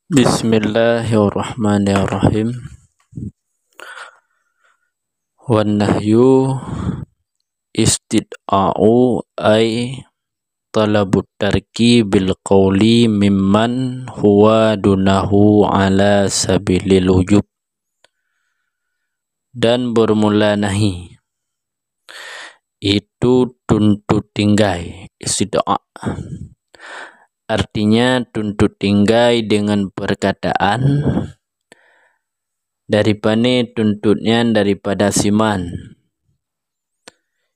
Bismillahirrahmanirrahim. Wan nahyu istid'a'u ay talabut tarki bil qawli mimman huwa dunahu ala sabilil wujub. Dan bermula nahi itu tuntut tinggai, istid'a'. Artinya tuntut tinggai dengan perkataan daripada siman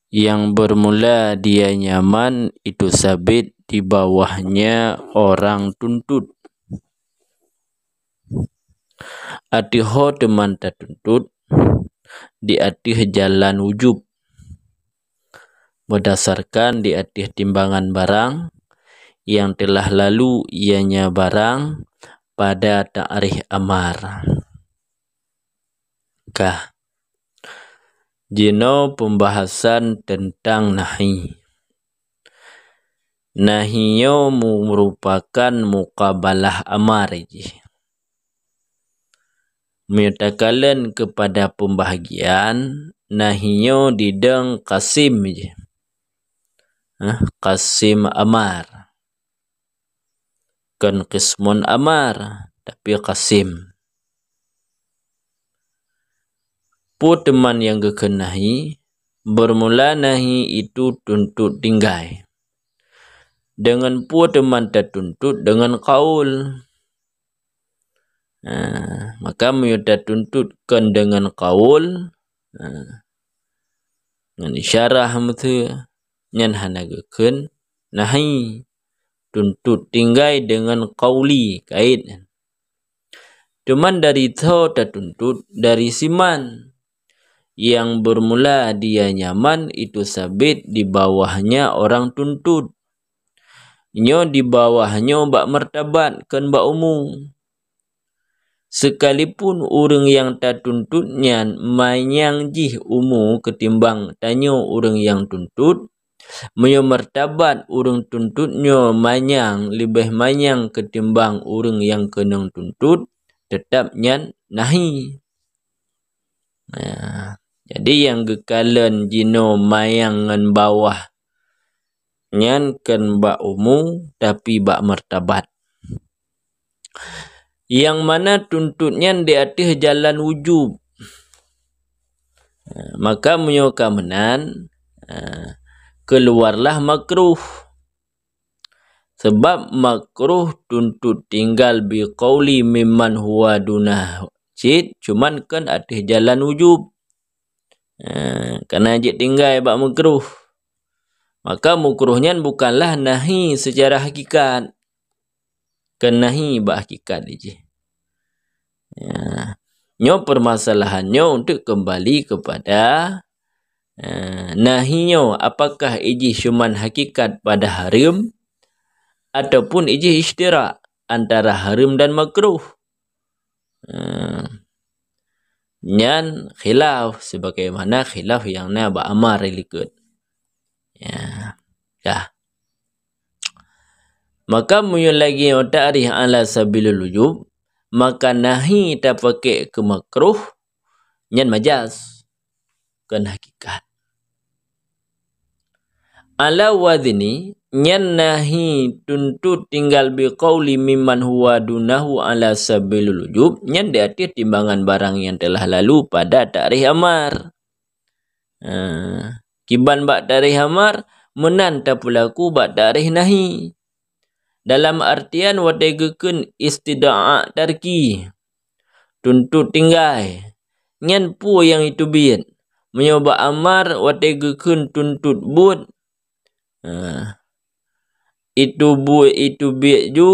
yang bermula dia nyaman itu sabit di bawahnya orang tuntut. Atiho teman tuntut di atih jalan wujub berdasarkan di atih timbangan barang yang telah lalu ianya barang pada ta'rih amar. Jino pembahasan tentang nahi. Nahiyo merupakan muqabalah amar. Menyatakan kepada pembahagian nahiyo dideng qasim. Qasim amar. Kan qismun amar tapi qasim. Teman yang kekenahi bermula nahi itu tuntut tinggai. Dengan teman tertuntut dengan qaul. Maka menyudah tuntutkan dengan qaul. Dengan isyarah mutu nyan hanagakan nahi. Tuntut tinggai dengan qauli kait. Cuman dari tho tertuntut dari siman yang bermula dia nyaman itu sabit di bawahnya orang tuntut. Nyo di bawahnya bak martabat kan bak umum. Sekalipun orang yang tertuntutnya manyang jih umum ketimbang tanyo orang yang tuntut. Menyo martabat orang tuntutnya manyang lebih manyang ketimbang orang yang kena tuntut. Tetap nyan nahi. Jadi yang gekalan jino mayang ngan bawah nyan kan bak umum tapi bak martabat. Yang mana tuntutnya di atas jalan wujub. Maka menyoka menan keluarlah makruh. Sebab makruh tuntut tinggal biqauli mimman huwa dunah cid. Cuman kan atas jalan wujub. Karena jid tinggal bak makruh. Maka makruhnya bukanlah nahi secara hakikat. Kan nahi bak hakikat je. Nyo permasalahannya untuk kembali kepada nahinya apakah iji cuman hakikat pada haram ataupun iji istirak antara haram dan makruh. Nyan khilaf sebagaimana khilaf yang na ba amar likut. Maka munyo lagi ta'rih ala sabilul wujub, maka nahi ta pakai ke makruh nyan majaz kan hakikat. Ala wadhini nyan nahi tuntut tinggal biqauli mimman huwa dunahu ala sabilul wujub nyan di atas timbangan barang yang telah lalu pada ta'rih amar. Kiban bak ta'rih amar menan ta pulaku bak ta'rih nahi. Dalam artian wategekeun istid'a' tarki. Tuntut tinggai. Nyan pu yang itu biat. Menyoba amar wategekeun tuntut but. Itu biat ju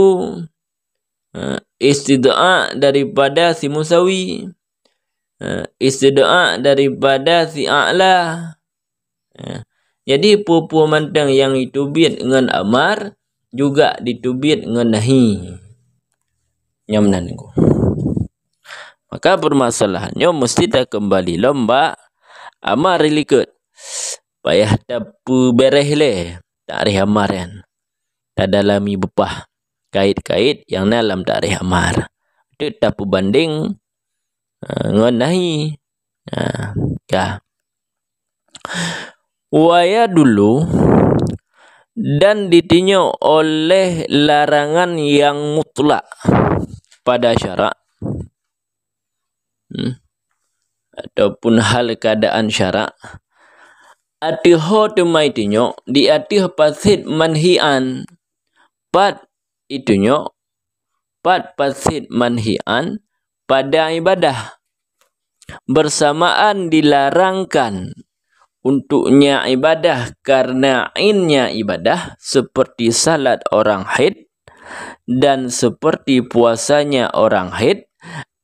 istid'a' daripada si musawi. Istid'a' daripada si a'la. Jadi pu mantang yang itu biat dengan amar juga ditubit dengan nahi. Nyamnan ko. Maka permasalahannya mesti tak kembali lomba amar likut. Payah tapu bereh le ta'rih amar yan. Tak dalami bepah. kait-kait yang dalam tarikh amar tu tak berbanding ngon nahi kah waya dulu dan ditinjau oleh larangan yang mutlak pada syarak ataupun hal keadaan syarak atiho temai tinyo di atih pasid manhian pat itunyo pat pasid manhian pada ibadah bersamaan dilarangkan untuknya ibadah karena innya ibadah seperti salat orang haid dan seperti puasanya orang haid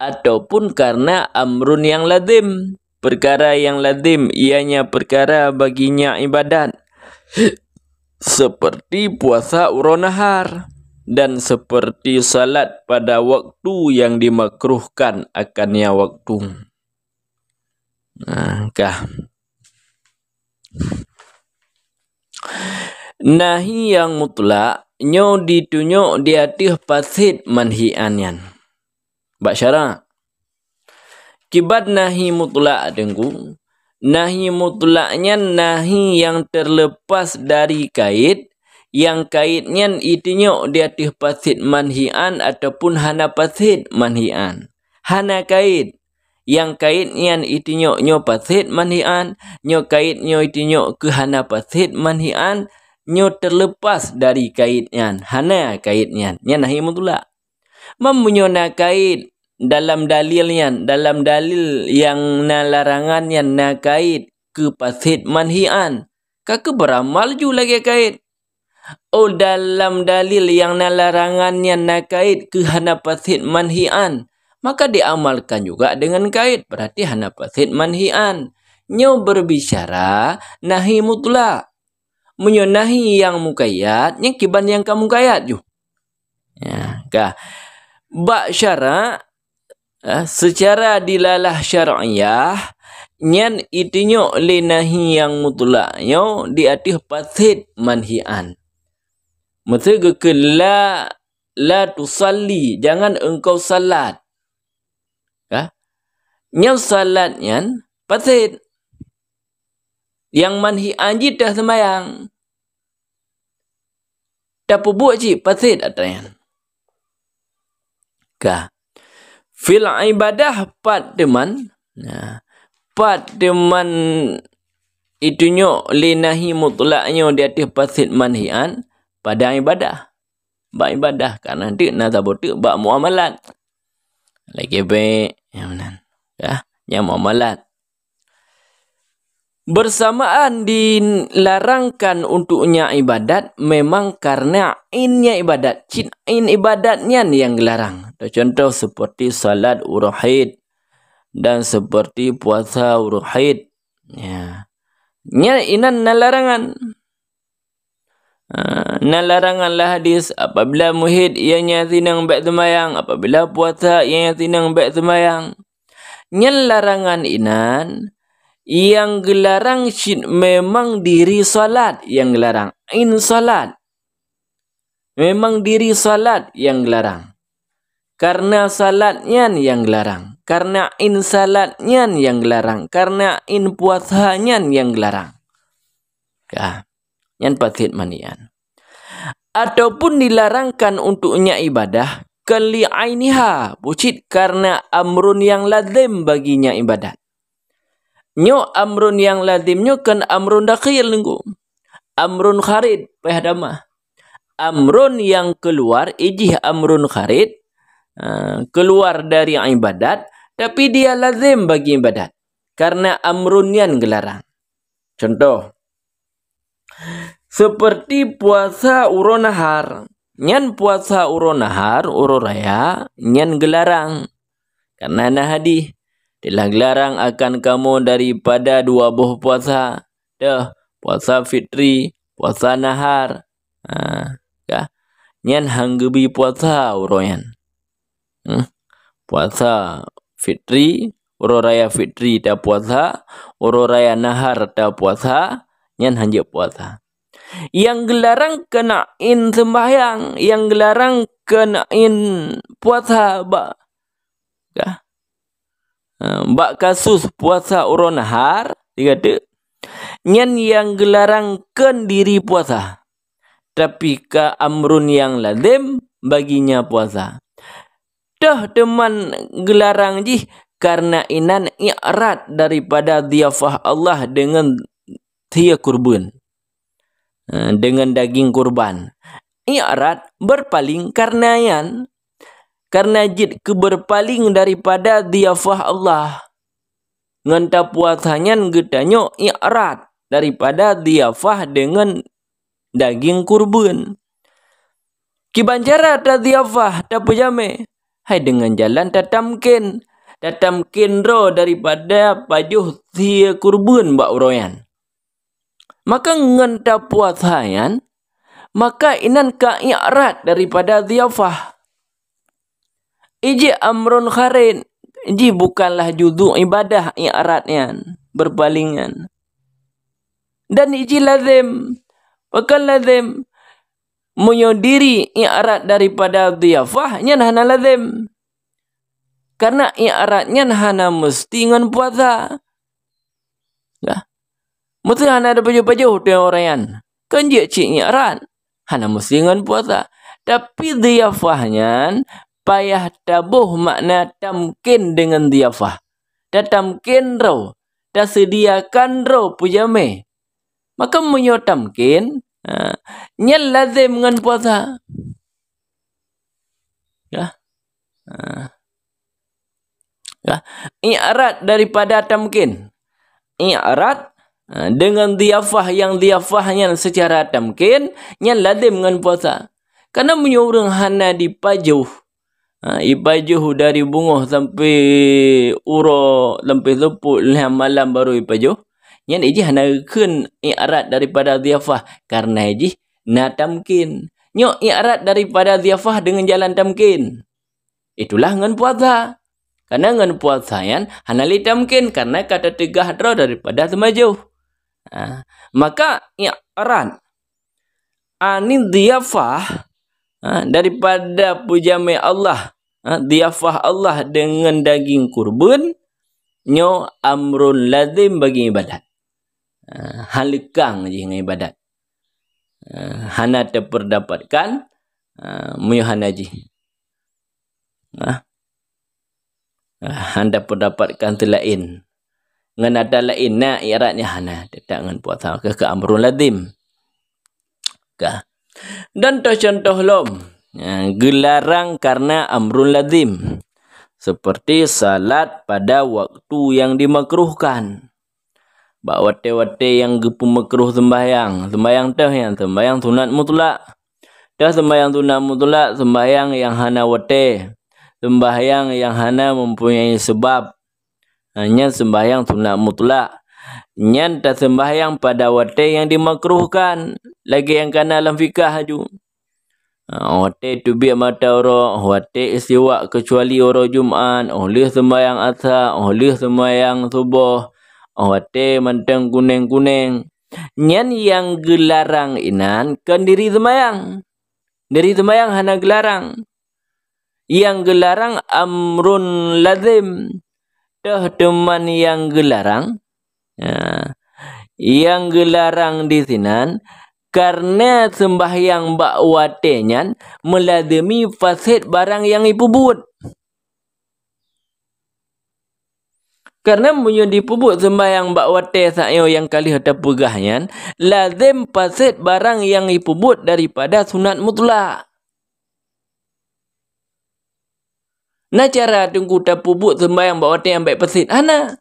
ataupun karena amrun yang lazim, perkara yang lazim ianya perkara baginya ibadat seperti puasa uronahar dan seperti salat pada waktu yang dimakruhkan akannya waktu. Kah nahi yang mutlak nyo ditunjuk di atas pasid manhianyan bak syarak kibat nahi mutlak dengku nahi mutlaknya nahi yang terlepas dari kait yang kaitnya itunjuk di atas pasid manhian ataupun hana pasid manhian hana kait yang kaitnya itunjuk nyo pasid manhian nyo kaitnya itunjuk ke hana pasid manhian nyo terlepas dari kaitnya hana kaitnya nya nahi mutlak memunyona kait dalam dalilnya dalam dalil yang larangannya na kait ke pasid manhian kake beramal ju lagi kait dalam dalil yang larangannya na kait ke hana pasid manhian maka diamalkan juga dengan kait berarti hana pasid manhian nyo berbicara nahi mutlak menyonahi yang mukayyad yang kiban yang kamu kayat ju kah bak syarak secara dilalah syar'iyah nyan itinyo linahi yang mutlaknya di atas pasid manhian maksud ke la tusalli jangan engkau salat nyan salat nyan pasid yang manhian jitah semayang tak buat ji pasid atayan kah fil ibadah pat teman itunyo linahi mutlaknya di atas pasid manhian pada ibadah bak ibadah karena nanti nak tabotu bak muamalat lagi baik yang muamalat bersamaan dilarangkan untuknya ibadat memang karena innya ibadat in ibadatnya yang dilarang contoh seperti salat urahid dan seperti puasa urahid nya inan larangan laranganlah hadis apabila muhid ianya tinang baik semayang apabila puasa ianya tinang baik semayang nya larangan inan yang gelarang memang diri salat yang gelarang in salat memang diri salat yang gelarang karena salatnya yang gelarang karena in salatnya yang gelarang karena in puasanya yang gelarang yang pasid manian ataupun dilarangkan untuknya ibadah kali'ainiha bucit karena amrun yang lazim baginya ibadat nyo amrun yang lazimnya kan amrun dakhil nunggu amrun kharid pahdama amrun yang keluar ijih amrun kharid keluar dari ibadat tapi dia lazim bagi ibadat karena amrun yang gelarang contoh seperti puasa uronahar nyan puasa uronahar uroraya nyan gelarang karena nah hadis telah gelarang akan kamu daripada dua buah puasa. Puasa fitri, puasa nahar. Nyan hanggebi puasa uroyan. Puasa fitri, uro raya fitri ta puasa, uro raya nahar ta puasa, nyan hanje puasa. Yang gelarang kenain sembahyang, yang gelarang kenain puasa bak kasus puasa urun nahar dikata nyen yang gelarang ken diri puasa, tapi ka amrun yang lazim baginya puasa. Dah teman gelarang ji karena inan i'rad daripada diafah Allah dengan tia kurban, dengan daging kurban. I'rad berpaling karena yan, karena jid keberpaling daripada diafah Allah. Ngenta puasanya getanyo i'rad daripada diafah dengan daging kurban. Kibanjara ta diafah ta pujame, hai dengan jalan tatamkin ro daripada pajuh tia kurban bak uroyan. Maka ngenta puasayan, maka inan ka i'rad daripada diafah. Iji amrun kharin, iji bukanlah judu ibadah i'radnya, berpalingan. Dan iji lazim, bukan lazim menyodiri i'rad daripada diafah, nyan hana lazim. Karena i'radnya hana mesti ngan puasa. Ya. Mesti hana ada baju-baju tu orang kan dia cik i'rad, hana mesti ngan puasa. Tapi diafahnya payah tabuh makna tamkin dengan diafah. Dah tamkin roh, dah sediakan roh pujame. Maka menyo tamkin, nyal lazim dengan puasa. Ya. Ya. I'rad daripada tamkin. I'rad dengan diafah yang diafahnya secara tamkin, nyal lazim dengan puasa. Karena menyo orang hana dipajuh. Ipajuh dari bungoh sampai uro sampai lepuk malam baru ipajuh. Nyan iji hana kun i'rad daripada diafah karena iji na tamkin. Nyo i'rad daripada diafah dengan jalan tamkin. Itulah ngan puasa. Karena ngan puasa yan hana li tamkin karena kata tegah dro daripada semajuh. Maka i'rad anin diafah daripada pujame Allah, diafah Allah dengan daging kurban, nyo amrun lazim bagi ibadat. Halikang je dengan ibadat. Hana terperdapatkan muyuhan haji. Handa perdapatkan telain. Ngan ada lain na iratnya hana tetap ngan puasa ke amrun lazim. Dan contoh lom gelarang karena amrun lazim seperti salat pada waktu yang dimakruhkan. Bak wate-wate yang gepu makruh sembahyang teh yang sembahyang sunat mutlak. Dah sembahyang sunat mutlak, sembahyang yang hana wate, sembahyang yang hana mempunyai sebab. Hanya sembahyang sunat mutlak. Nyan tak sembahyang pada wate yang dimakruhkan. Lagi yang kena dalam fikah ju. Wate tu biar mata orang, wate istiwa kecuali orang Jumaat, oleh sembahyang asar, oleh sembahyang subuh, wate manteng kuning-kuning. Nyan yang gelarang inan kan diri sembahyang. Diri sembahyang hana gelarang. Yang gelarang amrun lazim. Dah teman yang gelarang. Yang gelarang di sinan karena sembahyang bak watenyan melazimi fasid barang yang ipubut. Karena munyo dipubut sembahyang bak wate sayo yang kali hata pegahnya lazim fasid barang yang ipubut daripada sunat mutlak. Nah cara tunggu tak pubut sembahyang bak wate yang baik fasid ana.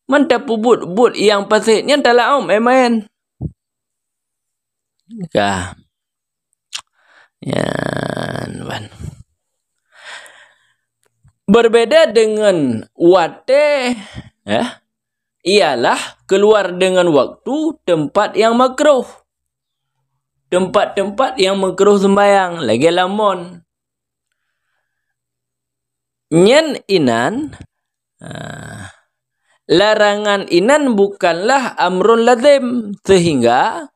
Mantap pubut yang fasidnya dalam main. Kah. Yan. Berbeda dengan wate, ialah keluar dengan waktu tempat yang makruh. Tempat-tempat yang makruh sembahyang lagi lamon. Nyen inan, larangan inan bukanlah amrun lazim sehingga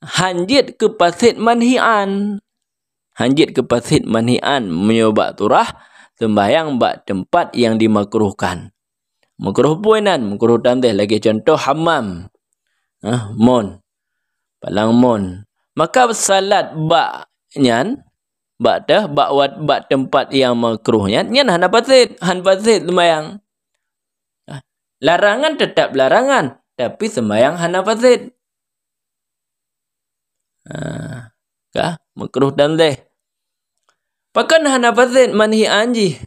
hanjit ke pasit manhian. Hanjit ke pasit manhian menyobak turah sembahyang bak tempat yang dimakruhkan. Makruh puinan, makruh tandeh lagi contoh hammam. Mon. Palang mon. Maka salat bak nyan bak tempat yang makruhnya nyan han pasit sembahyang. Larangan tetap larangan, tapi sembahyang hana pasit. Makruh tandeh. Pakan hana pasit manhi anji.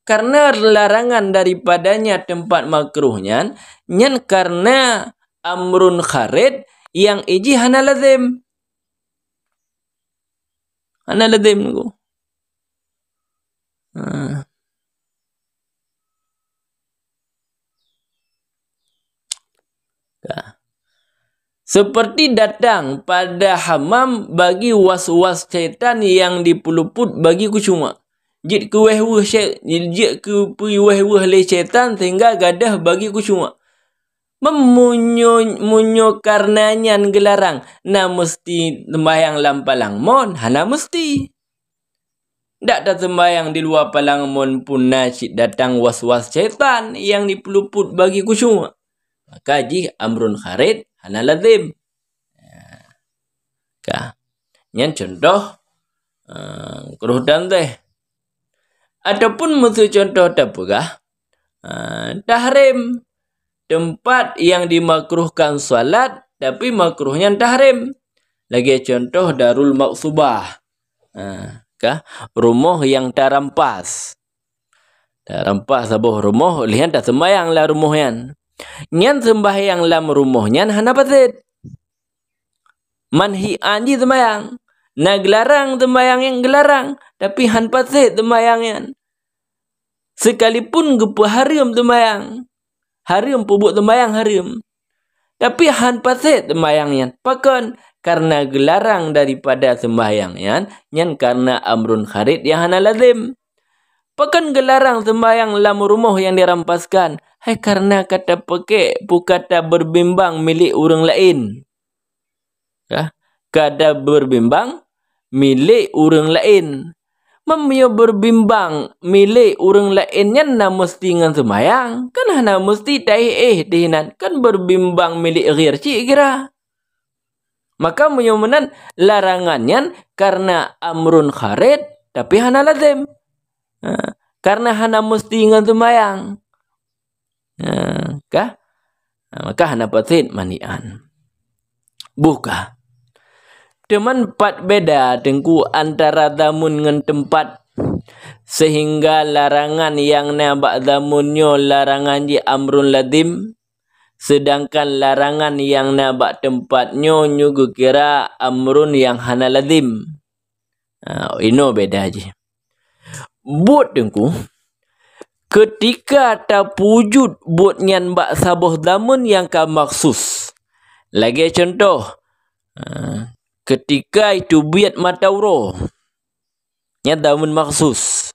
Karena larangan daripadanya tempat makruhnya, nyan karena amrun kharid yang iji hana lazim. Hana lazim ku. Seperti datang pada hammam bagi was-was syaitan yang dipeluput bagi kucuma. Jit ke weh-weh le syaitan sehingga gadah bagi kucuma. Memunyo karenanya gelarang. Na mesti sembahyang lam palang mon. Hana mesti. Tak ada sembahyang di luar palang mon pun nasyid datang was-was syaitan yang dipeluput bagi kucuma. Maka jih amrun kharid hana lazim. Nyan contoh makruh tandeh. Ataupun musuh contoh tapugah tahrim. Tempat yang dimakruhkan salat tapi makruhnya tahrim. Lagi contoh darul maksubah. Rumah yang terampas. Terampas sebuah rumah, lihat tak sembahyang lah rumahnya. Nyan sembahyang lam rumahnya hana pasit. Manhi anji sembahyang. Na gelarang sembahyang yang gelarang, tapi han pasit sembahyangnya. Sekalipun gepu haram sembahyang. Haram pubuk sembahyang haram. Tapi han pasit sembahyangnya. Pakan karena gelarang daripada sembahyangnya, nyan karena amrun kharid yang hana lazim. Pakan gelarang sembahyang lam rumah yang dirampaskan. Hai karena kata pakai kata berbimbang milik orang lain. Kata berbimbang milik orang lain. Memio berbimbang milik orang lainnya na mesti ngan sembahyang. Kan hana mesti dihinan. Kan berbimbang milik ghirci kira. Maka menyumenan larangannya karena amrun kharid tapi hana lazim. Karena hana mesti ngan sembahyang. Maka hana pasit manian. Buka. Teman pat beda tengku antara damun ngan tempat. Sehingga larangan yang nabak damunnya larangan di amrun lazim. Sedangkan larangan yang nabak tempatnya nyugu kira amrun yang hana lazim. Ini beda aja. Buat tengku. Ketika tak wujud buat nyan bak sabuh damun yang ka maksus. Lagi contoh. Ketika itu biat matauro. Nya damun maksus.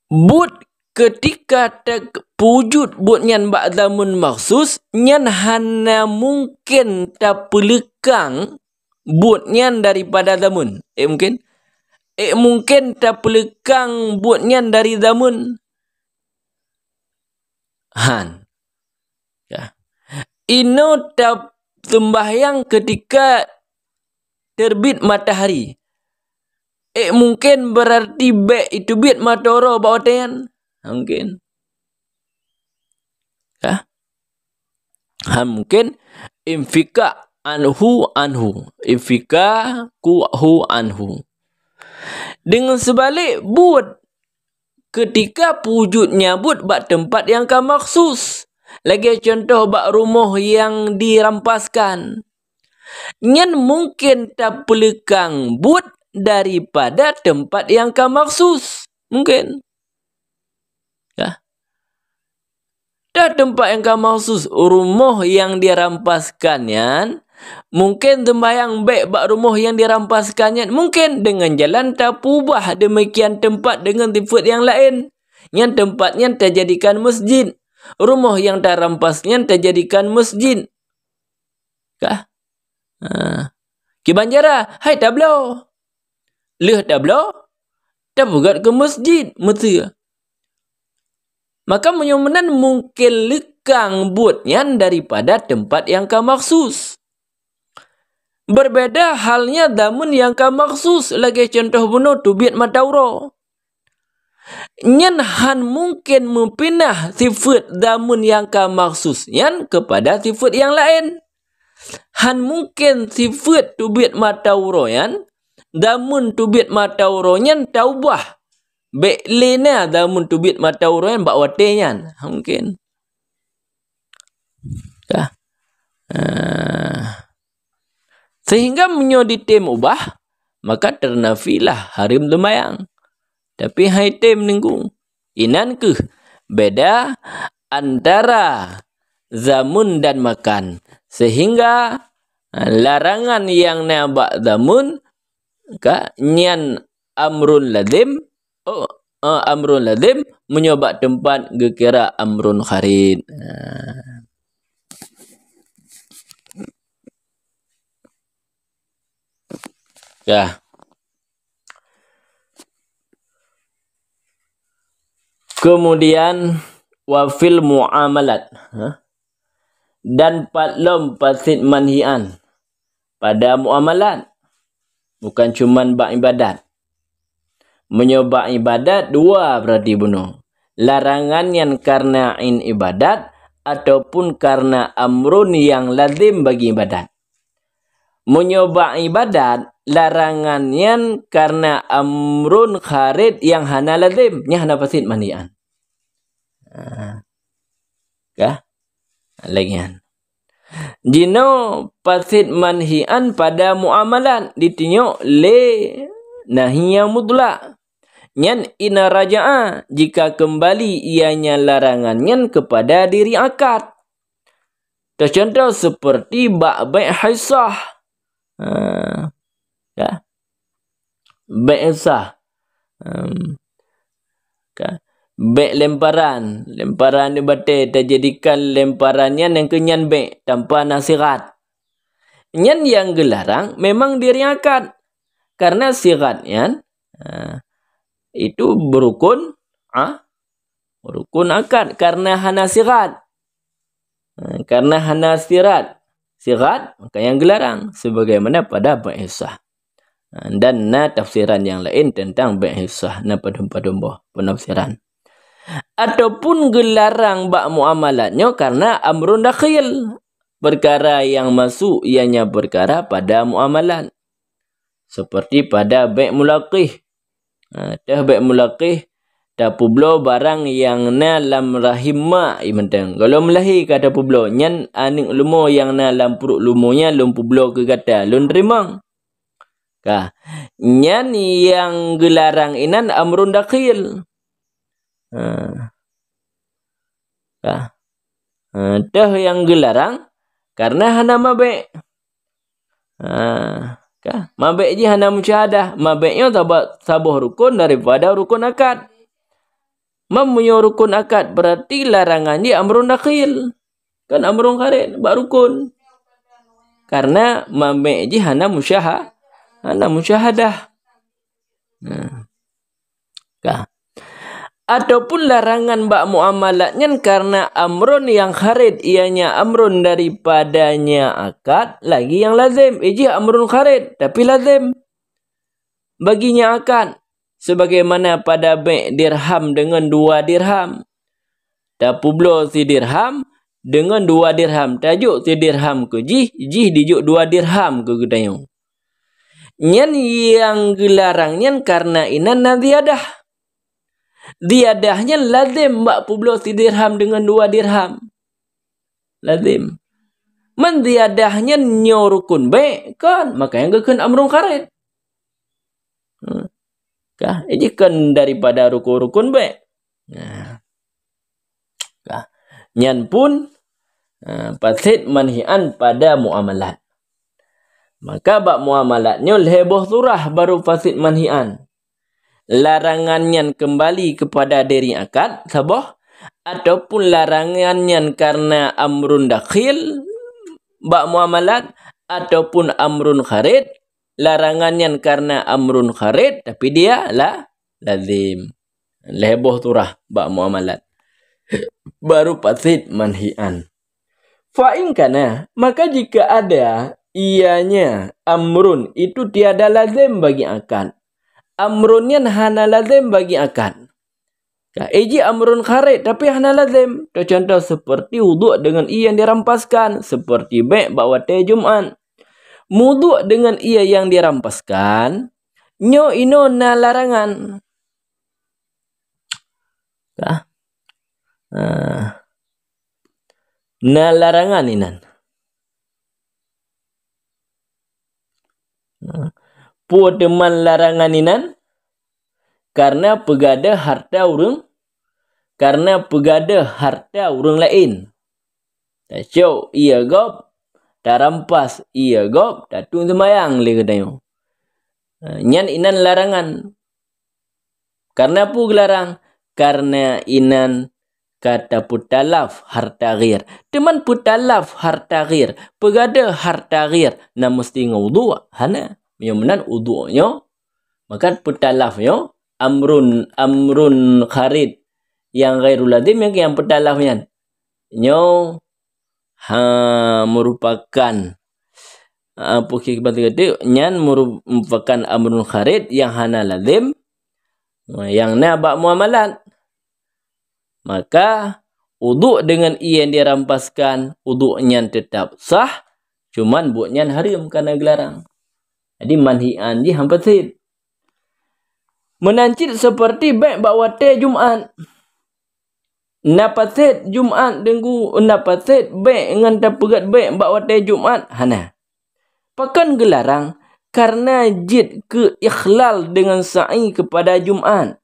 But ketika tak wujud buat nyan bak damun maksus. Nyan hana mungkin tak pelekang buat nyan daripada damun. Mungkin. Mungkin tak pelekang buat nyan dari damun. Han. Ino tak sembahyang ketika terbit matahari. Mungkin berarti itu biat matahari bawatean. Mungkin. Mungkin infika anhu. Infika kuhu anhu. Dengan sebalik buat ketika wujudnya buat bak tempat yang ka maksus. Lagi contoh bak rumah yang dirampaskan. Nyan mungkin tak pelekang but daripada tempat yang ka maksus. Mungkin. Tak tempat yang ka maksus. Rumah yang dirampaskannya. Mungkin sembahyang baik bak rumah yang dirampaskannya. Mungkin dengan jalan tak ubah demikian tempat dengan tempat yang lain. Yang tempatnya terjadikan masjid. rumah yang dah rampasnya terjadikan masjid. Kah? Ki banjara, hai tablo. Leh tablo, dah buat ke masjid, mesti. Maka menyomenan mungkin lekang buatnya daripada tempat yang kamaksus. Berbeda halnya damun yang kamaksus. Lagi contoh bunuh tubiat madauro. Nyan han mungkin mempinah sifat damun yang kamaksus nyan kepada sifat yang lain. Han mungkin sifat tubiat madauro yan damun tubiat madauro nyan taubah. Beklena damun tubit mata orang bak watenya mungkin. Dah. Sehingga menyoditem ubah maka ternafilah harim lumayang. Tapi hai tem ninggu. Inan ke beda antara zamun dan makan. Sehingga larangan yang nabak zamun ka nyan amrun ladim. Amrun ladim menyoba tempat gekira amrun kharid. Ya. Kemudian wafil muamalat. Dan patlom pasid manhian pada muamalat. Bukan cuma bak ibadat. Menyoba ibadat dua berarti bunuh. Larangan yang karena ibadat ataupun karena amrun yang lazim bagi ibadat. Menyoba ibadat larangan yang karena amrun kharid yang hana lazim, nya hana fasid manian. Kah? Lagian. Jino fasid manhian pada muamalat ditinjau le nahiya mutlak. Nyan ina raja'a jika kembali ianya larangannya kepada diri akad. Contoh seperti bai haisah. Ya. Bai haisah. Bai lemparan. Lemparan di bate terjadikan lemparannya yang kenyan bai tanpa nasihat. Nyan yang gelarang memang diri akad. Karena siratnya itu berukun berukun akad karena hana sirat. Karena hana sirat maka yang gelarang sebagaimana pada bai hisah. Dan tafsiran yang lain tentang bai hisah pada penafsiran. Ataupun gelarang bak muamalatnya karena amrun dakhil, perkara yang masuk ianya perkara pada muamalat. Seperti pada bai mulaqih. Dah bai mulaqih dah publo barang yang na lam rahim mak mentang. Kalau melahi kata publo nyan aning lumo yang na lam perut lumonya lum publo ke kata lun rimang. Kah nyan yang gelarang inan amrun dakhil. Kah dah yang gelarang karena hana mabe. Mabek je hana musyahadah. Mabeknya sabuh rukun daripada rukun akad. Mempunyai rukun akad berarti larangan dia amrun dakhil. Kan amrun kharid bak rukun. Karena mabek je hana musyahadah. Ataupun larangan bak muamalatnya karena amrun yang kharid ianya amrun daripadanya akad lagi yang lazim. Iji amrun kharid tapi lazim baginya akad. Sebagaimana pada bai dirham dengan 2 dirham. Tapublo si dirham dengan 2 dirham. Tajuk si dirham ke jih dijuk 2 dirham ke gedayung. Nyan yang gelarangnya karena inan nadhiadah. Diadahnya lazim bak publo si dirham dengan 2 dirham. Lazim. Man diadahnya nyorukun baik kan. Maka yang kekan amrun kharid. Kah? Ini kan daripada rukun-rukun baik. Nyan pun fasid manhian pada muamalat. Maka bak muamalatnya leheboh surah baru fasid manhian. Larangannya kembali kepada diri akad sabah ataupun larangannya karena amrun dakhil bak muamalat, ataupun amrun kharid, larangannya karena amrun kharid tapi dia lazim. Leboh turah bak muamalat. Baru fasid manhian. Fa'in kana, maka jika ada ianya amrun itu tiada lazim bagi akad. Amrunnya hana lazim bagi akad. Iji amrun kharid tapi hana lazim. Contoh seperti wuduk dengan ia yang dirampaskan, seperti baik bawate Jumat. Wuduk dengan ia yang dirampaskan, nyo ino na larangan. Na larangan inan. Pu teman larangan inan karena pegada harta urang, karena pegada harta urang lain. Tak syok ia gop, tak rampas ia gop, tak tung semayang le katanya. Nyan inan larangan. Karena pu gelarang? Karena inan kata putalaf harta ghair. Teman putalaf harta ghair, pegada harta ghair, na mesti ngawdu hana. Yang menan wudu'nya, maka putalafnya amrun kharid yang ghairul lazim yang putalafnya. Nyo merupakan apa kita kata nyan merupakan amrun kharid yang hana lazim, yang na bak muamalat. Maka wuduk dengan ia yang dirampaskan, wuduknya tetap sah, cuman buatnya haram karena gelarang. Jadi manhian di hampasid. Menancit seperti baik bawate Jumat. Napasid Jumat denggu napasid baik dengan tapegat baik bawate Jumat hana. Pakan gelarang karena jid ke ikhlal dengan sa'i kepada Jumat.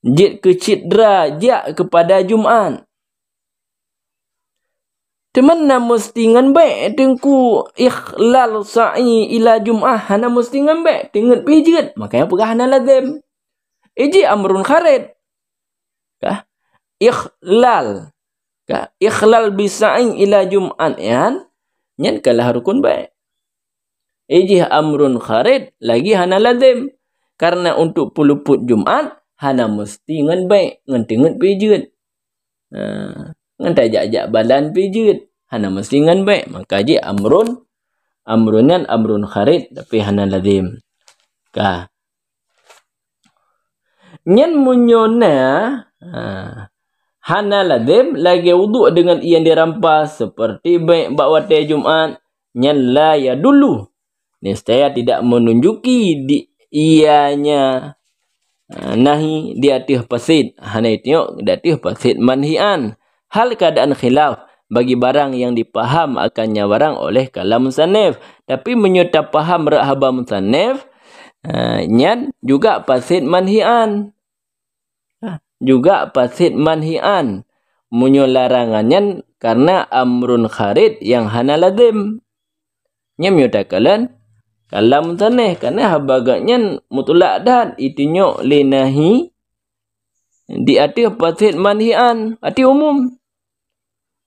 Jid ke cidra jak kepada Jumat. Teman na mesti ngan baik tengku ikhlal sa'i ila Jum'ah hana mesti ngan baik tengat pijit, makanya pegah hana lazim. Iji amrun kharid. Ikhlal. Ikhlal bisa'i ila Jum'an yan nyan kalah rukun baik. Iji amrun kharid lagi hana lazim. Karena untuk peluput Jum'at hana mesti ngan baik, ngan tengat pijit. Ngan tajak-jak badan pijit, hana mesti ngan baik. Maka je amrunan amrun kharid tapi hana lazim. Nyan munyona hana lazim lagi wuduk dengan yang dirampas seperti baik bawate Jumat, nyan la ya dulu. Nescaya tidak menunjuki di ianya nahi di atih fasid. Hana itu di atih fasid manhian. Hal keadaan khilaf bagi barang yang dipaham akannya barang oleh kalam musannif. Tapi menyuta paham rahaba musannif, nyan juga fasid manhian. Juga fasid manhian. Munyo larangannya karena amrun kharid yang hana lazim. Nyan menyuta kalam musannif karena habaganya mutlak dan itinyo linahi di atih fasid manhian, ati umum.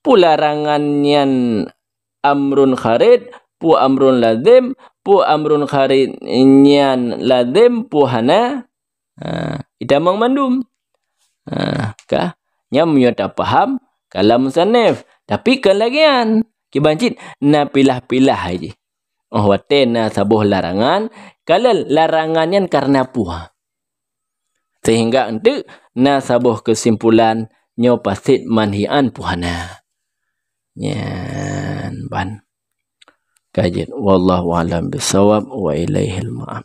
Pu larangannya amrun kharid, pu amrun lazim, pu amrun kharid nyan lazim, pu hana idamang mandum. Nya menyata paham kalam musannif. Tapi kelagian kibancit na pilah-pilah aja. Oh wate na sabuh larangan, kalau larangannya karena puha. Sehingga untuk na sabuh kesimpulan nyo fasid manhian puhana. Nyan ban. Kajian wallahu alam bisawab wa ilaihil ma'ab.